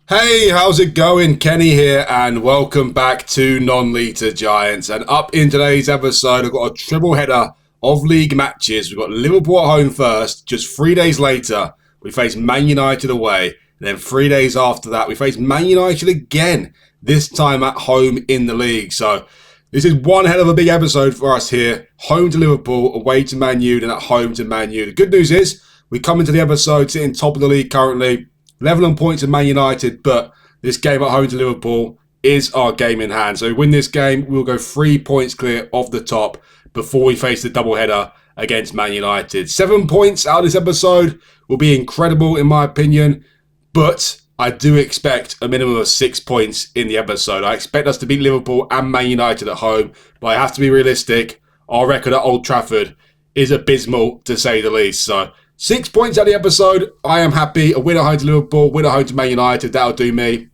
Hey, how's it going? Kenny here, and welcome back to Non-Leader Giants. And up in today's episode, I've got a triple header of league matches. We've got Liverpool at home first. Just 3 days later, we face Man United away. And then 3 days after that, we face Man United again, this time at home in the league. So this is one hell of a big episode for us here. Home to Liverpool, away to Man U, and at home to Man U. The good news is, we come into the episode sitting top of the league currently, level on points with Man United, but this game at home to Liverpool is our game in hand. So we win this game, we'll go 3 points clear of the top before we face the doubleheader against Man United. 7 points out of this episode will be incredible in my opinion, but I do expect a minimum of 6 points in the episode. I expect us to beat Liverpool and Man United at home, but I have to be realistic. Our record at Old Trafford is abysmal, to say the least. So 6 points out of the episode, I am happy. A win at home to Liverpool, win at home to Man United, that'll do me.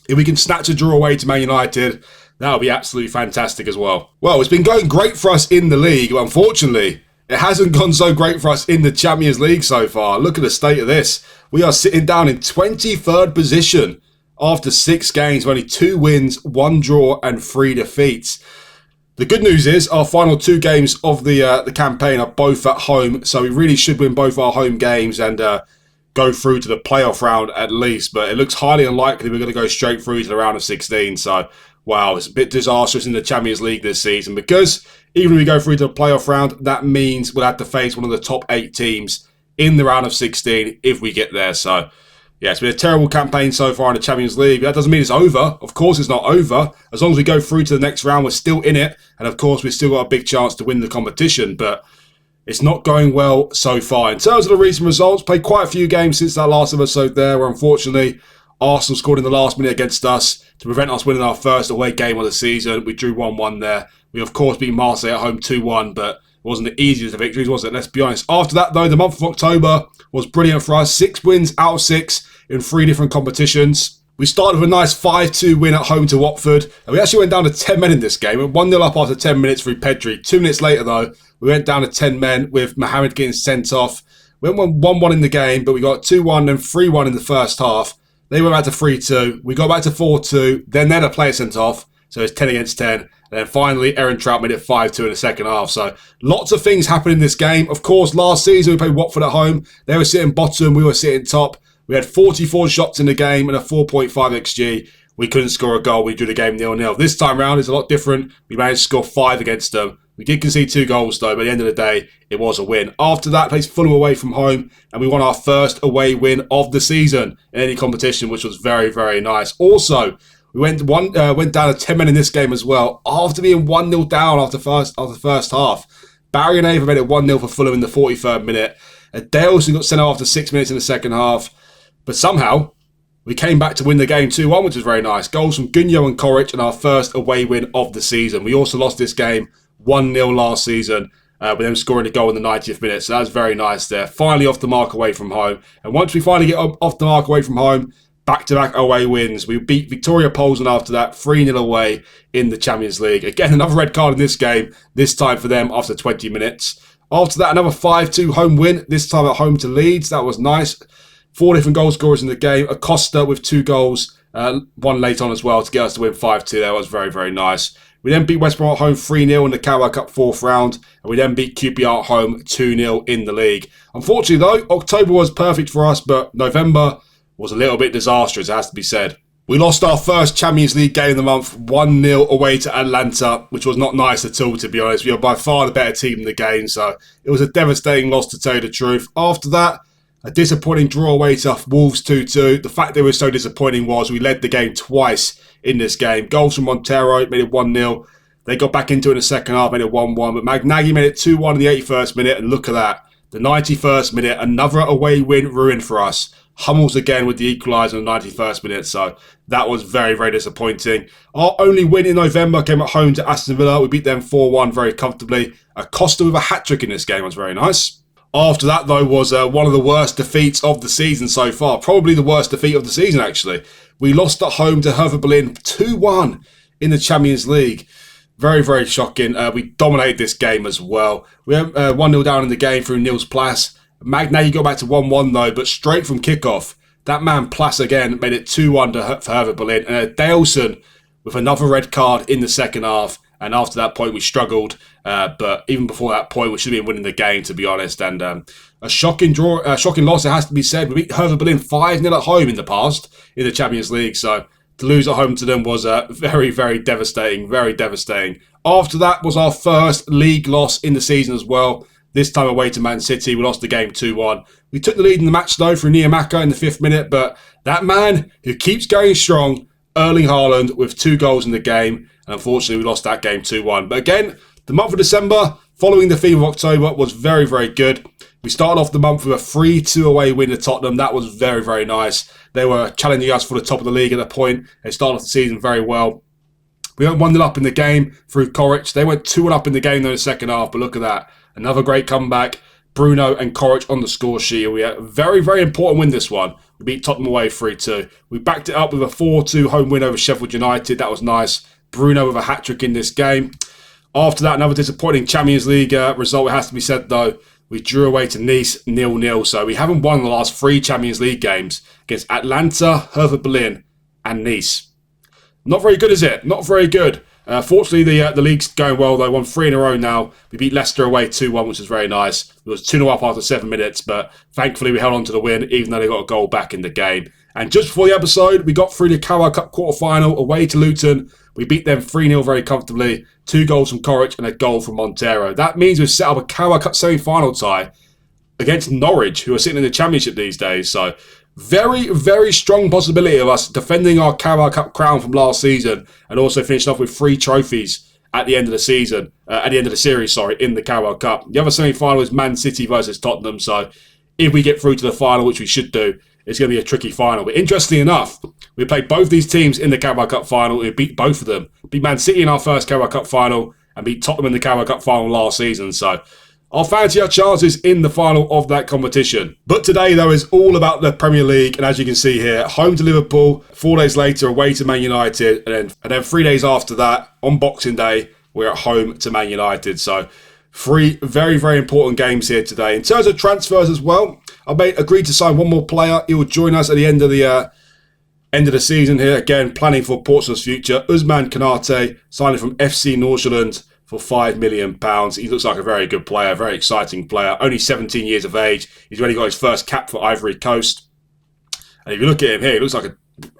If we can snatch a draw away to Man United, that'll be absolutely fantastic as well. Well, it's been going great for us in the league, but unfortunately, it hasn't gone so great for us in the Champions League so far. Look at the state of this. We are sitting down in 23rd position after 6 games, with only 2 wins, 1 draw and 3 defeats. The good news is our final 2 games of the campaign are both at home, so we really should win both our home games and go through to the playoff round at least. But it looks highly unlikely we're going to go straight through to the round of 16. So, wow, it's a bit disastrous in the Champions League this season, because even if we go through to the playoff round, that means we'll have to face one of the top 8 teams in the round of 16 if we get there. So, yeah, it's been a terrible campaign so far in the Champions League. That doesn't mean it's over. Of course it's not over. As long as we go through to the next round, we're still in it. And of course, we've still got a big chance to win the competition. But it's not going well so far. In terms of the recent results, played quite a few games since that last episode there, where unfortunately Arsenal scored in the last minute against us to prevent us winning our first away game of the season. We drew 1-1 there. We, of course, beat Marseille at home 2-1, but it wasn't the easiest of victories, was it? Let's be honest. After that, though, the month of October was brilliant for us. 6 wins out of 6 in 3 different competitions. We started with a nice 5-2 win at home to Watford, and we actually went down to 10 men in this game. We were 1-0 up after 10 minutes through Pedri. 2 minutes later, though, we went down to 10 men with Mohamed getting sent off. We went 1-1 in the game, but we got 2-1 and 3-1 in the first half. They went back to 3-2. We got back to 4-2. Then they had a player sent off, so it's 10 against 10. And then finally, Aaron Trout made it 5-2 in the second half. So lots of things happened in this game. Of course, last season we played Watford at home. They were sitting bottom. We were sitting top. We had 44 shots in the game and a 4.5 XG. We couldn't score a goal. We drew the game 0-0. This time round, it's a lot different. We managed to score 5 against them. We did concede 2 goals, though, but at the end of the day, it was a win. After that, placed Fulham away from home, and we won our first away win of the season in any competition, which was very, very nice. Also, we went down to 10 men in this game as well, after being 1-0 down after the first half. Barry and Ava made it 1-0 for Fulham in the 43rd minute. Daleson got sent off after 6 minutes in the second half. But somehow, we came back to win the game 2-1, which was very nice. Goals from Gunyo and Coric and our first away win of the season. We also lost this game 1-0 last season, with them scoring a goal in the 90th minute. So that was very nice there. Finally off the mark away from home. And once we finally get off the mark away from home, back-to-back away wins. We beat Victoria Polsen after that, 3-0 away in the Champions League. Again, another red card in this game, this time for them after 20 minutes. After that, another 5-2 home win, this time at home to Leeds. That was nice. 4 different goal scorers in the game. Acosta with 2 goals, one late on as well to get us to win 5-2. That was very, very nice. We then beat West Brom at home 3-0 in the Carabao Cup 4th round. And we then beat QPR at home 2-0 in the league. Unfortunately, though, October was perfect for us, but November was a little bit disastrous, it has to be said. We lost our first Champions League game of the month 1-0 away to Atlanta, which was not nice at all, to be honest. We were by far the better team in the game, so it was a devastating loss, to tell you the truth. After that, a disappointing draw away to Wolves 2-2. The fact they were so disappointing was we led the game twice in this game. Goals from Montero made it 1-0. They got back into it in the second half, made it 1-1. But Magnaghi made it 2-1 in the 81st minute. And look at that. The 91st minute, another away win ruined for us. Hummels again with the equaliser in the 91st minute. So that was very, very disappointing. Our only win in November came at home to Aston Villa. We beat them 4-1 very comfortably. Acosta with a hat-trick in this game was very nice. After that, though, was one of the worst defeats of the season so far. Probably the worst defeat of the season, actually. We lost at home to Hertha Berlin 2-1 in the Champions League. Very, very shocking. We dominated this game as well. We went 1-0 down in the game through Niels Plas. Magnaghi got back to 1-1, though, but straight from kickoff, That man Plus again made it 2-1 for Hertha Berlin. And Daleson with another red card in the second half. And after that point, we struggled. But even before that point, we should have been winning the game, to be honest. And a shocking loss, it has to be said. We beat Hertha Berlin 5-0 at home in the past in the Champions League. So to lose at home to them was very, very devastating. Very devastating. After that was our first league loss in the season as well. This time away to Man City. We lost the game 2-1. We took the lead in the match, though, through Niamaka in the 5th minute. But that man who keeps going strong, Erling Haaland, with 2 goals in the game. And unfortunately, we lost that game 2-1. But again, the month of December, following the theme of October, was very, very good. We started off the month with a 3-2 away win to Tottenham. That was very, very nice. They were challenging us for the top of the league at that point. They started off the season very well. We went 1-0 up in the game through Koric. They went 2-1 up in the game, though, in the second half. But look at that. Another great comeback. Bruno and Koric on the score sheet. We had a very, very important win this one. We beat Tottenham away 3-2. We backed it up with a 4-2 home win over Sheffield United. That was nice. Bruno with a hat-trick in this game. After that, another disappointing Champions League result, it has to be said, though. We drew away to Nice 0-0. So we haven't won the last 3 Champions League games against Atlanta, Hertha Berlin and Nice. Not very good, is it? Not very good. Fortunately, the league's going well, though. Won 3 in a row now. We beat Leicester away 2-1, which is very nice. It was 2-0 up after 7 minutes, but thankfully we held on to the win, even though they got a goal back in the game. And just before the episode, we got through the Carabao Cup quarter-final away to Luton. We beat them 3-0 very comfortably. 2 goals from Koric and a goal from Montero. That means we've set up a Carabao Cup semi-final tie against Norwich, who are sitting in the Championship these days. So very, very strong possibility of us defending our Carabao Cup crown from last season and also finishing off with 3 trophies at the end of the season, at the end of the series, in the Carabao Cup. The other semi-final is Man City versus Tottenham. So if we get through to the final, which we should do, it's going to be a tricky final. But interestingly enough, we played both these teams in the Carabao Cup final. We beat both of them. Beat Man City in our first Carabao Cup final and beat Tottenham in the Carabao Cup final last season. So I'll fancy our chances in the final of that competition. But today, though, is all about the Premier League. And as you can see here, home to Liverpool, 4 days later, away to Man United. And then 3 days after that, on Boxing Day, we're at home to Man United. So 3 very, very important games here today. In terms of transfers as well, I've agreed to sign 1 more player. He will join us at the end of the season here. Again, planning for Portsmouth's future. Usman Kanate, signing from FC Nordsjælland for £5 million. He looks like a very good player, very exciting player. Only 17 years of age. He's already got his first cap for Ivory Coast. And if you look at him here, he looks like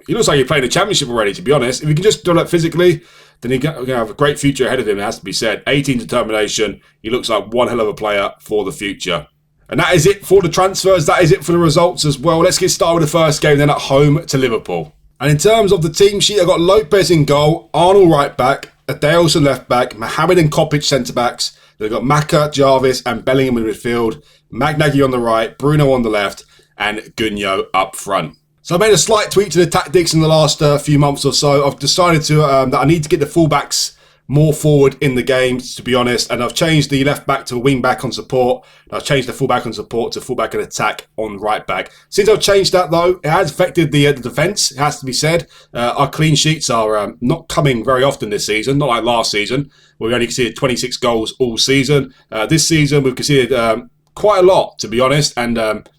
he's playing the Championship already, to be honest. If he can just do that physically, then he's going to have a great future ahead of him, it has to be said. 18 determination. He looks like one hell of a player for the future. And that is it for the transfers. That is it for the results as well. Let's get started with the first game then at home to Liverpool. And in terms of the team sheet, I've got Lopez in goal, Arnold right back, Adeosun left back, Mohamed and Kopic centre backs. They've got Maka, Jarvis and Bellingham in midfield, Magnaghi on the right, Bruno on the left and Gunyo up front. So I made a slight tweak to the tactics in the last few months or so. I've decided that I need to get the fullbacks more forward in the game, to be honest. And I've changed the left back to a wing back on support. I've changed the full back on support to full back and attack on right back. Since I've changed that, though, it has affected the defence, it has to be said. Our clean sheets are not coming very often this season, not like last season, where we only conceded 26 goals all season. This season, we've conceded quite a lot, to be honest, and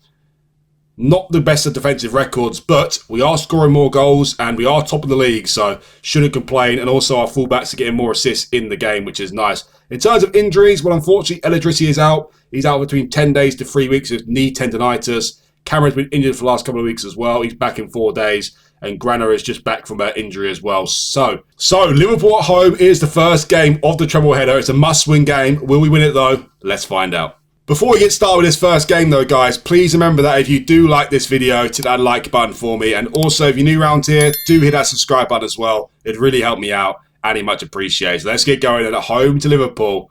not the best of defensive records, but we are scoring more goals and we are top of the league, so shouldn't complain. And also our fullbacks are getting more assists in the game, which is nice. In terms of injuries, well, unfortunately, El Idrissi is out. He's out between 10 days to 3 weeks with knee tendonitis. Cameron's been injured for the last couple of weeks as well. He's back in 4 days. And Grana is just back from an injury as well. So Liverpool at home is the first game of the treble header. It's a must-win game. Will we win it, though? Let's find out. Before we get started with this first game, though, guys, please remember that if you do like this video, hit that like button for me. And also, if you're new around here, do hit that subscribe button as well. It'd really help me out, and it's much appreciated. So let's get going at home to Liverpool.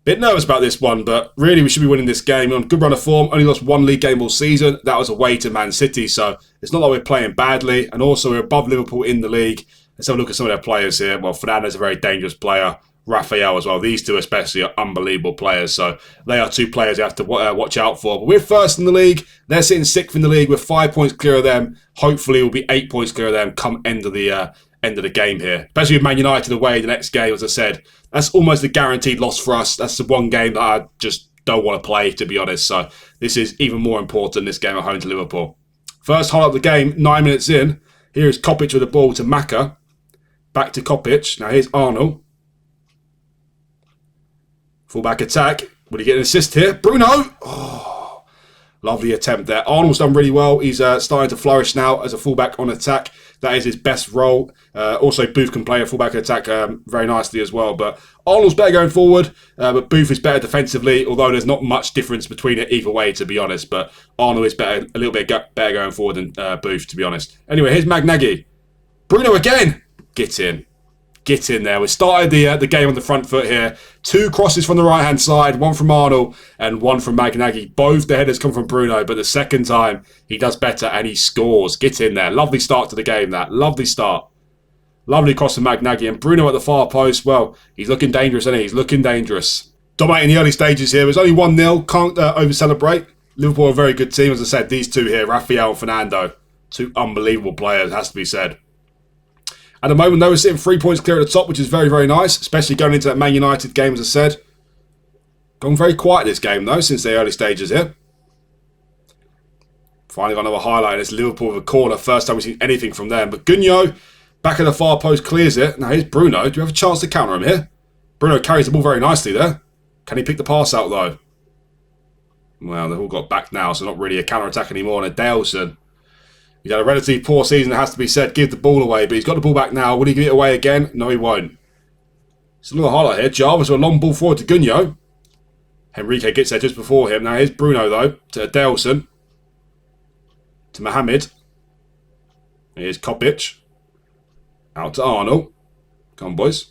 Bit nervous about this one, but really we should be winning this game. We're on a good run of form. Only lost 1 league game all season. That was away to Man City, so it's not like we're playing badly. And also, we're above Liverpool in the league. Let's have a look at some of their players here. Well, Fernandes a very dangerous player. Raphael as well. These two especially are unbelievable players. So they are 2 players you have to watch out for. But we're first in the league. They're sitting 6th in the league. We're 5 points clear of them. Hopefully we'll be 8 points clear of them come end of the game here. Especially with Man United away the next game, as I said. That's almost a guaranteed loss for us. That's the one game that I just don't want to play, to be honest. So this is even more important, this game at home to Liverpool. First highlight of the game, 9 minutes in. Here is Kopic with the ball to Maka. Back to Kopic. Now here's Arnold. Fullback attack. Will he get an assist here? Bruno! Oh, lovely attempt there. Arnold's done really well. He's starting to flourish now as a fullback on attack. That is his best role. Also, Booth can play a fullback attack very nicely as well. But Arnold's better going forward, but Booth is better defensively, although there's not much difference between it either way, to be honest. But Arnold is better, a little bit better going forward than Booth, to be honest. Anyway, here's Magnaghi. Bruno again! Get in. Get in there. We started the game on the front foot here. 2 crosses from the right-hand side, one from Arnold and one from Magnaghi. Both the headers come from Bruno, but the second time he does better and he scores. Get in there. Lovely start to the game, that. Lovely start. Lovely cross from Magnaghi. And Bruno at the far post, well, he's looking dangerous, isn't he? He's looking dangerous. Dominating the early stages here. It was only 1-0. Can't over-celebrate. Liverpool are a very good team. As I said, these two here, Rafael and Fernando. 2 unbelievable players, has to be said. At the moment, though, we're sitting 3 points clear at the top, which is very, very nice, especially going into that Man United game, as I said. Gone very quiet this game, though, since the early stages here. Finally got another highlight, and it's Liverpool with a corner. First time we've seen anything from them. But Gunyo, back at the far post, clears it. Now here's Bruno. Do we have a chance to counter him here? Bruno carries the ball very nicely there. Can he pick the pass out, though? Well, they've all got back now, so not really a counter-attack anymore. And Daleson. He's had a relatively poor season, it has to be said. Give the ball away, but he's got the ball back now. Will he give it away again? No, he won't. It's another highlight here. Jarvis with a long ball forward to Gunyo. Henrique gets there just before him. Now here's Bruno, though, to Daleson. To Mohamed. Here's Kopic. Out to Arnold. Come on, boys.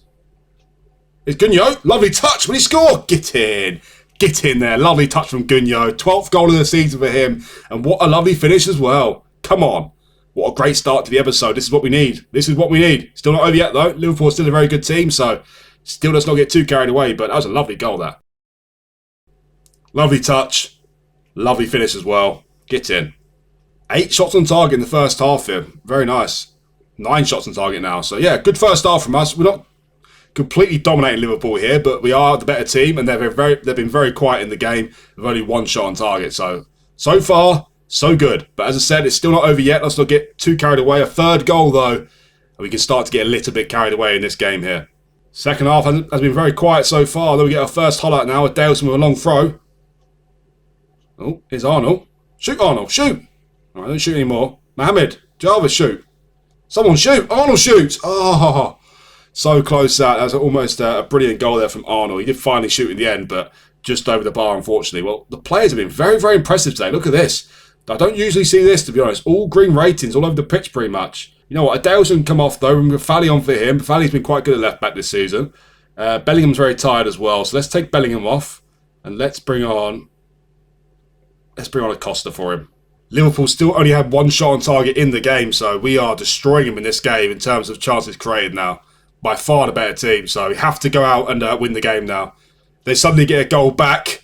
Here's Gunyo. Lovely touch. Will he score? Get in. Get in there. Lovely touch from Gunyo. 12th goal of the season for him. And what a lovely finish as well. Come on. What a great start to the episode. This is what we need. This is what we need. Still not over yet, though. Liverpool is still a very good team, so still let's not get too carried away. But that was a lovely goal, that. Lovely touch. Lovely finish as well. Get in. 8 shots on target in the first half here. Very nice. 9 shots on target now. So, yeah, good first half from us. We're not completely dominating Liverpool here, but we are the better team, and they've been very quiet in the game with only 1 shot on target. So far, so good. But as I said, it's still not over yet. Let's not get too carried away. A 3rd goal, though, and we can start to get a little bit carried away in this game here. Second half has been very quiet so far. Then we get our first highlight now with Daleson with a long throw. Oh, here's Arnold. Shoot, Arnold. Shoot. All right, don't shoot anymore. Mohamed. Jarvis, shoot. Someone shoot. Arnold shoots. Oh, so close that. That was almost a brilliant goal there from Arnold. He did finally shoot in the end, but just over the bar, unfortunately. Well, the players have been very, very impressive today. Look at this. I don't usually see this, to be honest. All green ratings all over the pitch, pretty much. You know what? Daleson come off, though. With Fally on for him. Fally's been quite good at left-back this season. Bellingham's very tired as well. So let's take Bellingham off. And let's bring on Acosta for him. Liverpool still only had 1 shot on target in the game. So we are destroying him in this game in terms of chances created now. By far the better team. So we have to go out and win the game now. They suddenly get a goal back.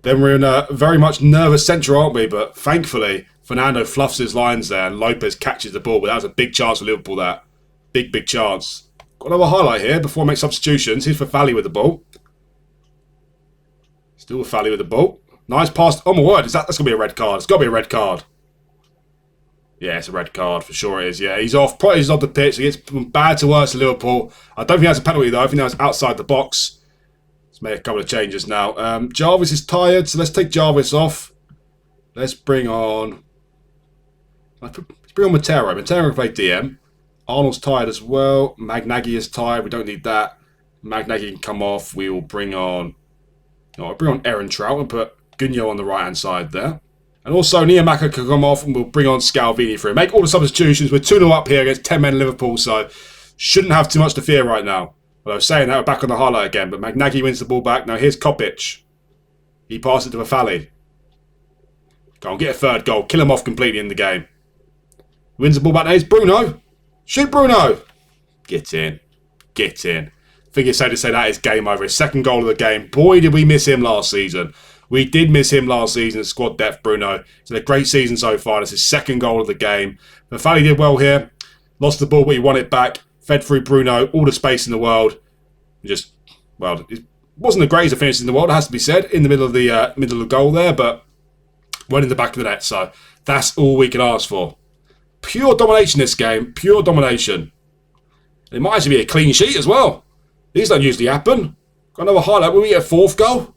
Then we're in a very much nervous centre, aren't we? But thankfully, Fernando fluffs his lines there and Lopez catches the ball. But that was a big chance for Liverpool, that. Big, big chance. Got another highlight here before I make substitutions. Here's for Fally with the ball. Still with Fally with the ball. Nice pass. Oh, my word. That's going to be a red card. It's got to be a red card. Yeah, it's a red card. For sure it is. Yeah, he's off. Probably he's off the pitch. He gets from bad to worse to Liverpool. I don't think that's a penalty, though. I think that was outside the box. Let's make a couple of changes now. Jarvis is tired, so let's take Jarvis off. Let's bring on... Mateo. Mateo can play DM. Arnold's tired as well. Magnaghi is tired. We don't need that. Magnaghi can come off. We will bring on... No, I'll bring on Aaron Trout and put Gunyo on the right-hand side there. And also, Niamaka can come off and we'll bring on Scalvini for him. Make all the substitutions. We're 2-0 up here against 10 men Liverpool, so shouldn't have too much to fear right now. Well, I was saying that, we're back on the highlight again, but Magnaghi wins the ball back. Now here's Kopic. He passes it to Fally. Go on, get a 3rd goal. Kill him off completely in the game. Wins the ball back. Now here's Bruno. Shoot, Bruno. Get in. Get in. I think it's safe to say that is game over. His 2nd goal of the game. Boy, did we miss him last season. We did miss him last season, squad depth, Bruno. It's a great season so far. That's his 2nd goal of the game. But Fally did well here. Lost the ball, but he won it back. Fed through Bruno, all the space in the world. Just, well, it wasn't the greatest of finishes in the world, it has to be said, in the middle of the goal there, but went in the back of the net. So That's all we can ask for. Pure domination this game. Pure domination. It might actually be a clean sheet as well. These don't usually happen. Got another highlight. Will we get a fourth goal?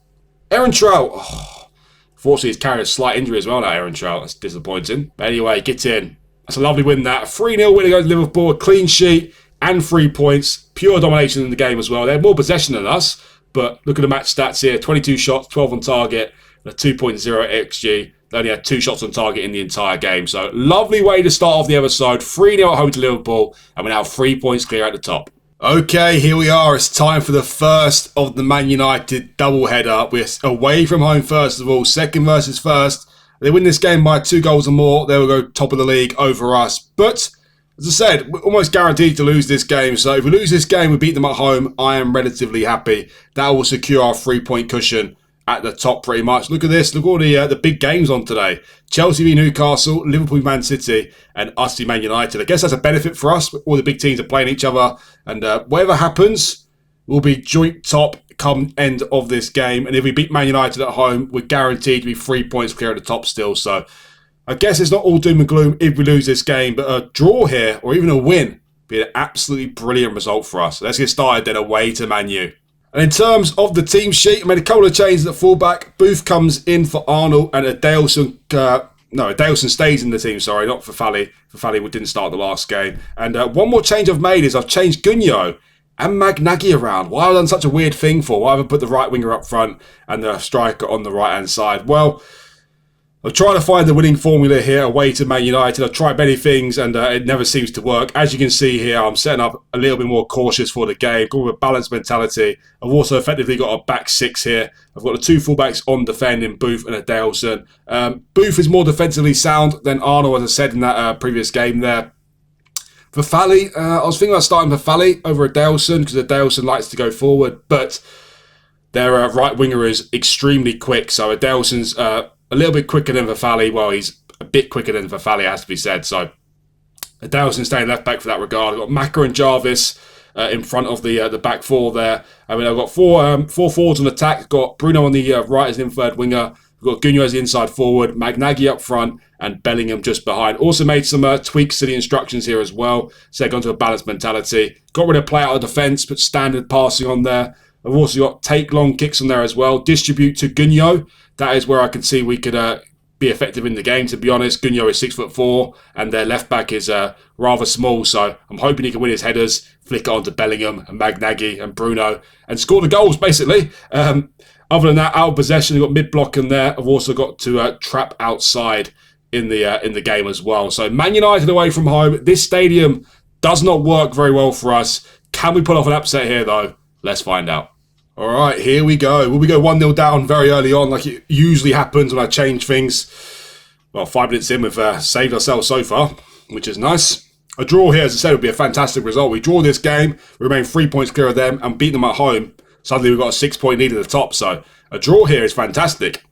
Aaron Trout. Oh, fortunately, he's carrying a slight injury as well now, Aaron Trout. That's disappointing. But anyway, get in. That's a lovely win, that. 3-0 win against Liverpool. A clean sheet and 3 points. Pure domination in the game as well. They had more possession than us. But look at the match stats here. 22 shots, 12 on target, and a 2.0 XG. They only had 2 shots on target in the entire game. So, lovely way to start off the episode. 3-0 at home to Liverpool. And we're now 3 points clear at the top. Okay, here we are. It's time for the first of the Man United doubleheader. We're away from home first of all. Second versus first. They win this game by 2 goals or more. They will go top of the league over us. But, as I said, we're almost guaranteed to lose this game. So if we lose this game, we beat them at home. I am relatively happy. That will secure our 3-point cushion at the top pretty much. Look at this. Look at all the big games on today. Chelsea v Newcastle, Liverpool v Man City, and us v Man United. I guess that's a benefit for us. All the big teams are playing each other. And whatever happens, we'll be joint top come end of this game. And if we beat Man United at home, we're guaranteed to be 3 points clear at the top still. So I guess it's not all doom and gloom if we lose this game. But a draw here, or even a win, would be an absolutely brilliant result for us. So let's get started then away to Man U. And in terms of the team sheet, I made a couple of changes at fullback. Booth comes in for Arnold, and Adelson stays in the team, sorry, not for Fally. For Fally, we didn't start the last game. And one more change I've made is I've changed Gunyo and Magnaghi around. Why have I done such a weird thing for? Why have I put the right winger up front and the striker on the right-hand side? Well, I'm trying to find the winning formula here away to Man United. I've tried many things and it never seems to work. As you can see here, I'm setting up a little bit more cautious for the game, going with a balanced mentality. I've also effectively got a back 6 here. I've got the 2 fullbacks on defending, Booth and Adelson. Booth is more defensively sound than Arnold, as I said in that previous game there. For Fally, I was thinking about starting for Fally over Adelson because Adelson likes to go forward, but their right winger is extremely quick, so Adelson's a little bit quicker than Fally. Well, he's a bit quicker than Fally, has to be said. So, Adelson staying left back for that regard. I've got Maka and Jarvis in front of the back 4 there. I mean, I've got four forwards on attack. I've got Bruno on the right as an in-third winger. I've got Gunyo as the inside forward. Magnaghi up front and Bellingham just behind. Also made some tweaks to the instructions here as well. So, gone to a balanced mentality. Got rid of play out of defence, put standard passing on there. I've also got take long kicks on there as well. Distribute to Gunyo. That is where I can see we could be effective in the game, to be honest. Gunyo is 6'4", and their left back is rather small, so I'm hoping he can win his headers, flick it onto Bellingham and Magnaghi and Bruno, and score the goals, basically. Other than that, out of possession, I've got mid-block in there. I've also got to trap outside in the game as well. So Man United away from home. This stadium does not work very well for us. Can we pull off an upset here, though? Let's find out. All right, here we go. Will we go 1-0 down very early on like it usually happens when I change things? Well, 5 minutes in, we've saved ourselves so far, which is nice. A draw here, as I said, would be a fantastic result. We draw this game, we remain 3 points clear of them, and beat them at home. Suddenly we've got a 6-point lead at the top, so a draw here is fantastic.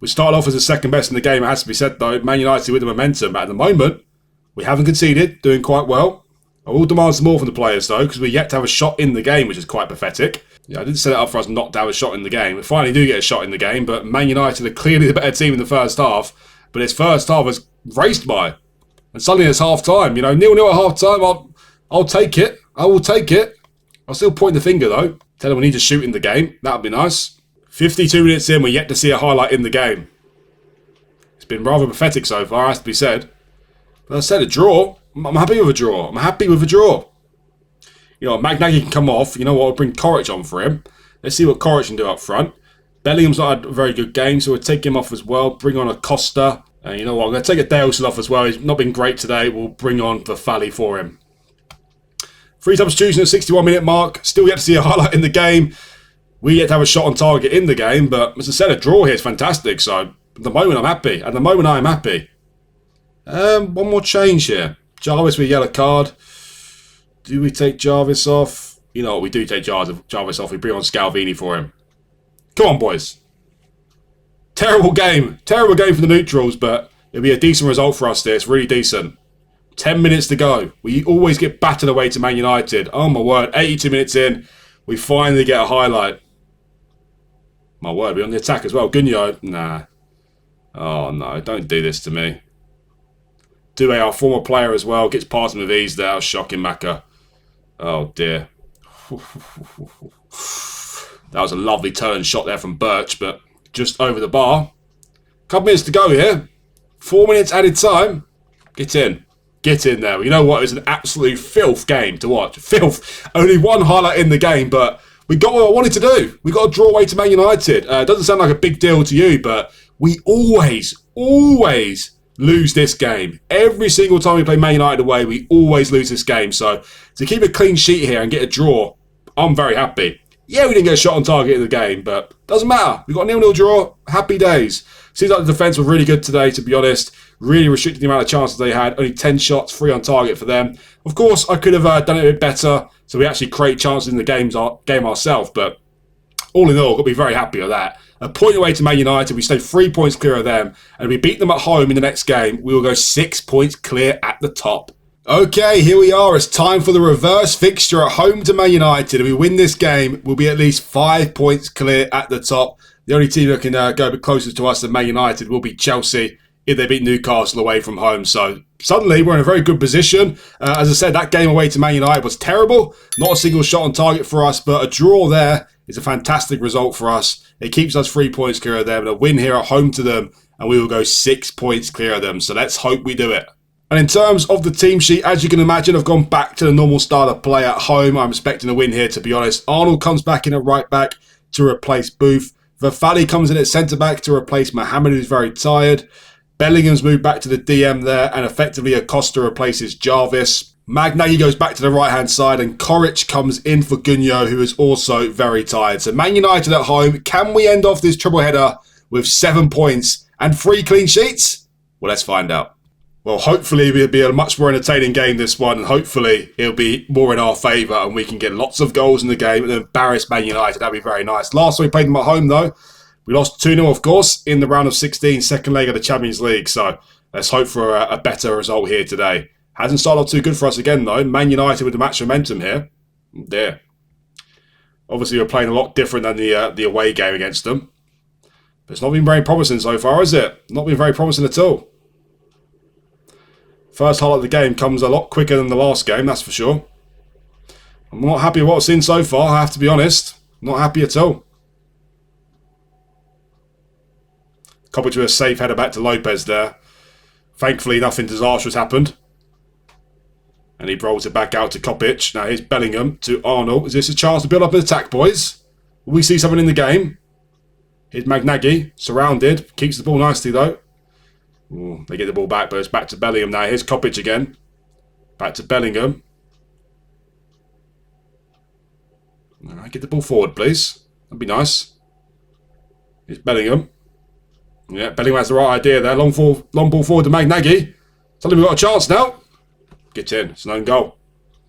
We started off as the second best in the game, it has to be said, though. Man United with the momentum, but at the moment, we haven't conceded, doing quite well. I will demand some more from the players, though, because we're yet to have a shot in the game, which is quite pathetic. Yeah, I didn't set it up for us not to have a shot in the game. We finally do get a shot in the game, but Man United are clearly the better team in the first half. But this first half was raced by. And suddenly it's half-time. 0-0 at half-time, I'll take it. I will take it. I'll still point the finger, though. Tell them we need to shoot in the game. That would be nice. 52 minutes in, we're yet to see a highlight in the game. It's been rather pathetic so far, has to be said. But as I said, a draw. I'm happy with a draw. I'm happy with a draw. Magnaghi can come off. You know what? I'll bring Coric on for him. Let's see what Coric can do up front. Bellingham's not had a very good game, so we'll take him off as well. Bring on Acosta. And you know what? I'm going to take a Adelson off as well. He's not been great today. We'll bring on Fally for him. 3 substitutions at the 61-minute mark. Still yet to see a highlight in the game. We yet to have a shot on target in the game. But as I said, a draw here is fantastic. So at the moment, I'm happy. At the moment, I'm happy. One more change here. Jarvis with a yellow card. Do we take Jarvis off? You know what? We do take Jarvis off. We bring on Scalvini for him. Come on, boys. Terrible game. Terrible game for the neutrals, but it'll be a decent result for us this. Really decent. 10 minutes to go. We always get battered away to Man United. Oh, my word. 82 minutes in. We finally get a highlight. My word. We're on the attack as well. Gunyo. Nah. Oh, no. Don't do this to me. Due, our former player as well, gets past him with ease there. Shocking Macca. Oh, dear. That was a lovely turn shot there from Birch, but just over the bar. Couple minutes to go here. 4 minutes added time. Get in. Get in there. You know what? It was an absolute filth game to watch. Filth. Only one highlight in the game, but we got what I wanted to do. We got a draw away to Man United. It doesn't sound like a big deal to you, but we always lose this game. Every single time we play Man United away, we always lose this game. So to keep a clean sheet here and get a draw, I'm very happy. Yeah, we didn't get a shot on target in the game, but doesn't matter. We got a 0-0 draw. Happy days. Seems like the defence were really good today, to be honest. Really restricted the amount of chances they had. Only 10 shots, 3 on target for them. Of course, I could have done it a bit better, so we actually create chances in the game ourselves. But all in all, got to be very happy with that. A point away to Man United. We stay 3 points clear of them. And if we beat them at home in the next game, we will go 6 points clear at the top. Okay, here we are. It's time for the reverse fixture at home to Man United. If we win this game, we'll be at least 5 points clear at the top. The only team that can go a bit closer to us than Man United will be Chelsea if they beat Newcastle away from home. So suddenly we're in a very good position. As I said, that game away to Man United was terrible. Not a single shot on target for us, but a draw there is a fantastic result for us. It keeps us 3 points clear of them. And a win here at home to them, and we will go 6 points clear of them. So let's hope we do it. And in terms of the team sheet, as you can imagine, I've gone back to the normal style of play at home. I'm expecting a win here, to be honest. Arnold comes back in at right back to replace Booth. Verfali comes in at centre back to replace Mohamed, who's very tired. Bellingham's moved back to the DM there, and effectively Acosta replaces Jarvis. Magnaghi goes back to the right-hand side, and Koric comes in for Gunyo, who is also very tired. So Man United at home. Can we end off this triple header with 7 points and 3 clean sheets? Well, let's find out. Well, hopefully it'll be a much more entertaining game, this one, and hopefully it'll be more in our favour and we can get lots of goals in the game and embarrass Man United. That'd be very nice. Last time we played them at home, though, we lost 2-0, of course, in the round of 16, second leg of the Champions League. So let's hope for a better result here today. Hasn't started off too good for us again, though. Man United with the match momentum here. There. Obviously, we're playing a lot different than the away game against them. But it's not been very promising so far, is it? Not been very promising at all. First highlight of the game comes a lot quicker than the last game, that's for sure. I'm not happy with what I've seen so far, I have to be honest. Not happy at all. Copied to a safe header back to Lopez there. Thankfully, nothing disastrous happened. And he rolls it back out to Kopic. Now here's Bellingham to Arnold. Is this a chance to build up an attack, boys? Will we see something in the game? Here's Magnaghi, surrounded. Keeps the ball nicely, though. Ooh, they get the ball back, but it's back to Bellingham now. Here's Kopic again. Back to Bellingham. All right, get the ball forward, please. That'd be nice. Here's Bellingham. Yeah, Bellingham has the right idea there. Long ball forward to Magnaghi. Suddenly we've got a chance now. Get in. It's an own goal.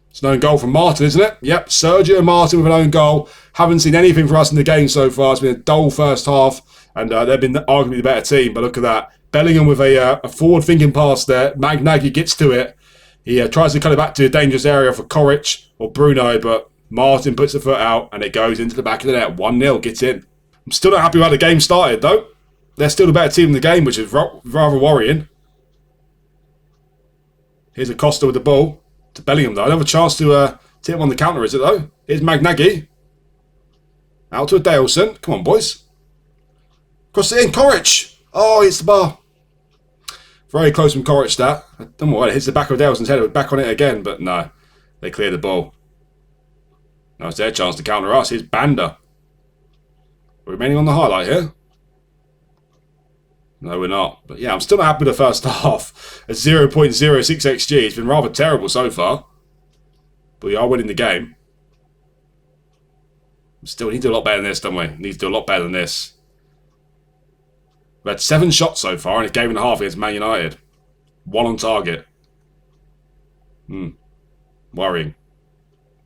It's an own goal from Martin, isn't it? Yep, Sergio Martin with an own goal. Haven't seen anything for us in the game so far. It's been a dull first half, and they've been arguably the better team, but look at that. Bellingham with a forward-thinking pass there. Magnaghi gets to it. He tries to cut it back to a dangerous area for Koric or Bruno, but Martin puts the foot out, and it goes into the back of the net. 1-0, gets in. I'm still not happy with how the game started, though. They're still the better team in the game, which is rather worrying. Here's Acosta with the ball to Bellingham, though. Another chance to hit him on the counter, is it, though? Here's Magnaghi. Out to a Daleson. Come on, boys. Cross it in. Koric. Oh, it's the bar. Very close from Koric, that. I don't know what it hits the back of Daleson's head. It was back on it again, but no. They clear the ball. Now it's their chance to counter us. Here's Banda. We're remaining on the highlight here. No, we're not. But yeah, I'm still not happy with the first half. A 0.06 XG. It's been rather terrible so far. But we are winning the game. Still, we need to do a lot better than this, don't we? We need to do a lot better than this. We had 7 shots so far in a game and a half against Man United. 1 on target. Worrying.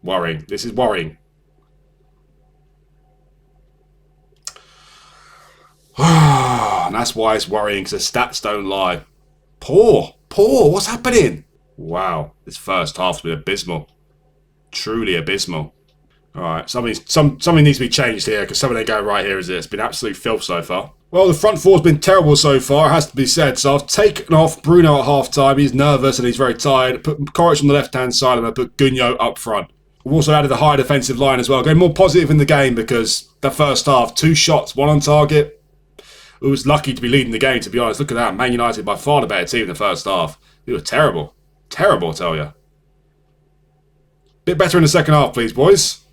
Worrying. This is worrying. And that's why it's worrying, because the stats don't lie. Poor. What's happening? Wow, this first half's been abysmal. Truly abysmal. All right, something needs to be changed here, because something ain't going right here, is it? It's been absolute filth so far. Well, the front four's been terrible so far, it has to be said. So I've taken off Bruno at half-time. He's nervous and he's very tired. Put Coric on the left-hand side and I put Gunyo up front. We've also added a high defensive line as well. Going more positive in the game because the first half, 2 shots, 1 on target. It was lucky to be leading the game, to be honest. Look at that. Man United by far the better team in the first half. They were terrible. Terrible, I tell you. Bit better in the second half, please, boys.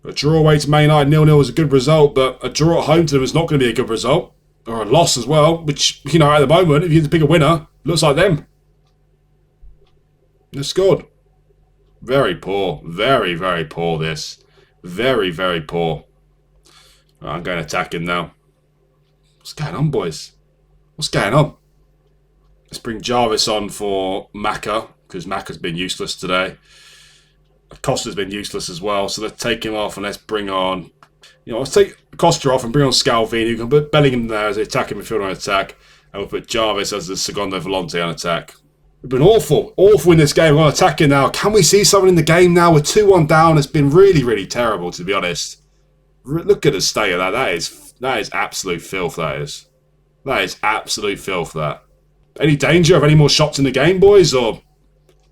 A draw away to Man United 0-0 is a good result, but a draw at home to them is not going to be a good result. Or a loss as well, which, you know, at the moment, if you had to pick a winner, looks like them. They scored. Very poor. Very, very poor, this. Very, very poor. Right, I'm going attacking now. What's going on, boys? What's going on? Let's bring Jarvis on for Maka, because Maka's been useless today. Costa's been useless as well, so let's take him off and let's bring on... You know, let's take Costa off and bring on Scalvini. We can put Bellingham there as the attacking midfielder on attack, and we'll put Jarvis as the Segundo Volante on attack. We've been awful in this game. We're on attacking now. Can we see something in the game now? We're 2-1 down. It's been really, really terrible, to be honest. Look at the state of that. That is absolute filth, that is. That is absolute filth, that. Any danger of any more shots in the game, boys? Or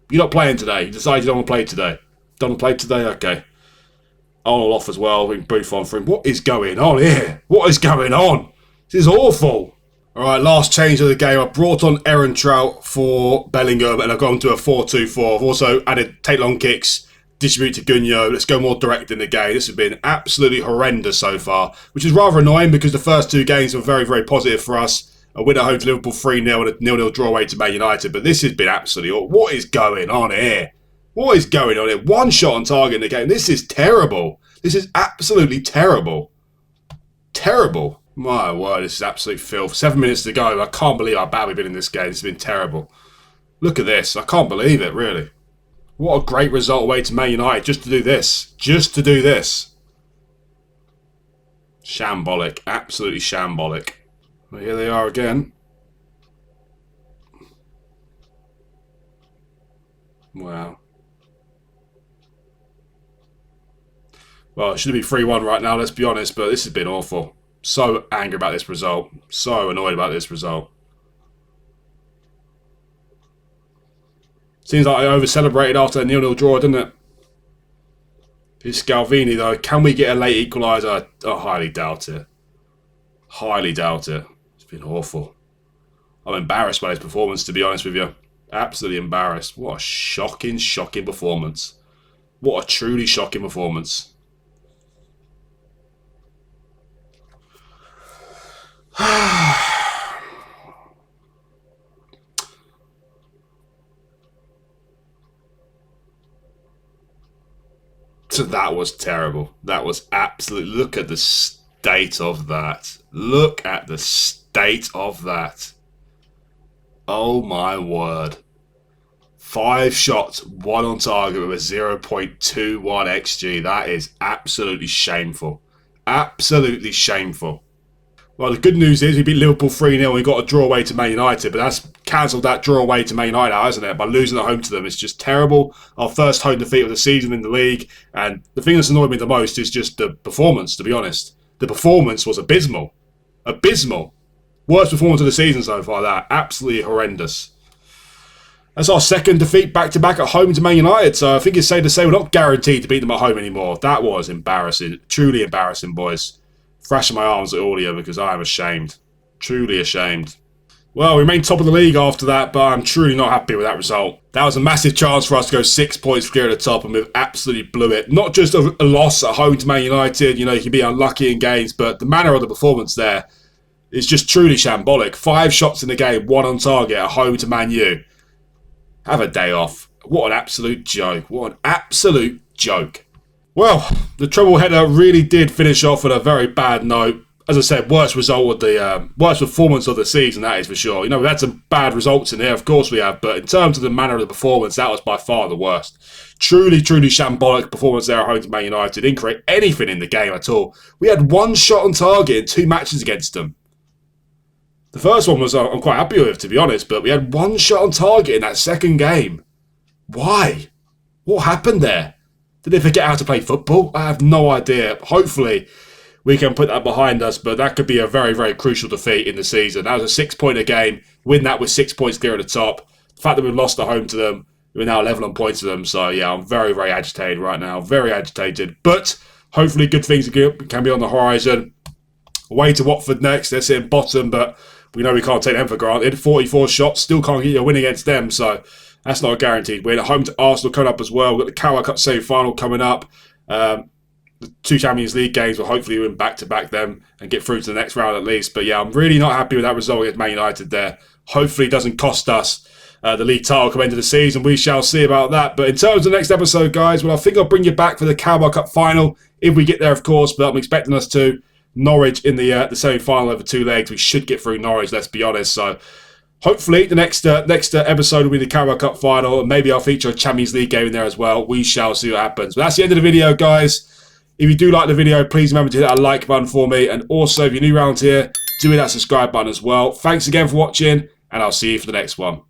you're not playing today? You decide you don't want to play today? Don't want to play today? Okay. Arnold off as well. We can brief on for him. What is going on here? What is going on? This is awful. All right, last change of the game. I brought on Aaron Trout for Bellingham, and I've gone to a 4-2-4. I've also added take long kicks, distribute to Gunyo. Let's go more direct in the game. This has been absolutely horrendous so far, which is rather annoying because the first 2 games were very, very positive for us. A win at home to Liverpool 3-0 and a 0-0 draw away to Man United. But this has been absolutely awful. What is going on here? What is going on here? 1 shot on target in the game. This is terrible. This is absolutely terrible. Terrible. My word, this is absolute filth. 7 minutes to go. I can't believe how bad we've been in this game. It's been terrible. Look at this. I can't believe it, really. What a great result away to Man United just to do this. Just to do this. Shambolic. Absolutely shambolic. Well, here they are again. Wow. Well, it should be 3-1 right now, let's be honest, but this has been awful. So angry about this result. So annoyed about this result. Seems like I over-celebrated after a 0-0 draw, didn't it? It's Scalvini, though. Can we get a late equaliser? I highly doubt it. Highly doubt it. It's been awful. I'm embarrassed by his performance, to be honest with you. Absolutely embarrassed. What a shocking, shocking performance. What a truly shocking performance. So that was terrible. That was absolute. Look at the state of that. Look at the state of that. Oh my word. 5 shots, 1 on target with a 0.21 XG. That is absolutely shameful. Absolutely shameful. Well, the good news is we beat Liverpool 3-0 and we got a draw away to Man United, but that's cancelled that draw away to Man United out, hasn't it? By losing at home to them. It's just terrible. Our first home defeat of the season in the league, and the thing that's annoyed me the most is just the performance, to be honest. The performance was abysmal. Abysmal. Worst performance of the season so far, that. Absolutely horrendous. That's our second defeat back-to-back at home to Man United, so I think it's safe to say we're not guaranteed to beat them at home anymore. That was embarrassing. Truly embarrassing, boys. Thrashing my arms at all here because I am ashamed. Truly ashamed. Well, we remained top of the league after that, but I'm truly not happy with that result. That was a massive chance for us to go 6 points clear at the top, and we've absolutely blew it. Not just a loss at home to Man United, you know, you can be unlucky in games, but the manner of the performance there is just truly shambolic. 5 shots in the game, 1 on target at home to Man U. Have a day off. What an absolute joke. What an absolute joke. Well, the treble header really did finish off on a very bad note. As I said, worst result of the worst performance of the season, that is for sure. You know, we've had some bad results in there, of course we have, but in terms of the manner of the performance, that was by far the worst. Truly, truly shambolic performance there at home to Man United. Didn't create anything in the game at all. We had 1 shot on target in 2 matches against them. The first one was I'm quite happy with, to be honest, but we had 1 shot on target in that second game. Why? What happened there? Did they forget how to play football? I have no idea. Hopefully, we can put that behind us. But that could be a very, very crucial defeat in the season. That was a 6-pointer game. Win that with 6 points clear at the top. The fact that we've lost at home to them, we're now level on points to them. So, yeah, I'm very, very agitated right now. Very agitated. But hopefully good things can be on the horizon. Away to Watford next. They're sitting bottom, but we know we can't take them for granted. 44 shots, still can't get you a win against them. So that's not guaranteed. We're at home to Arsenal coming up as well. We've got the Carabao Cup semi-final coming up. The 2 Champions League games will hopefully win back-to-back them and get through to the next round at least. But yeah, I'm really not happy with that result against Man United there. Hopefully it doesn't cost us the league title come into the season. We shall see about that. But in terms of the next episode, guys, well, I think I'll bring you back for the Carabao Cup final, if we get there, of course, but I'm expecting us to. Norwich in the semi-final over 2 legs. We should get through Norwich, let's be honest. So hopefully the next episode will be the Carabao Cup final, and maybe I'll feature a Champions League game in there as well. We shall see what happens. But that's the end of the video, guys. If you do like the video, please remember to hit that like button for me. And also, if you're new around here, do hit that subscribe button as well. Thanks again for watching, and I'll see you for the next one.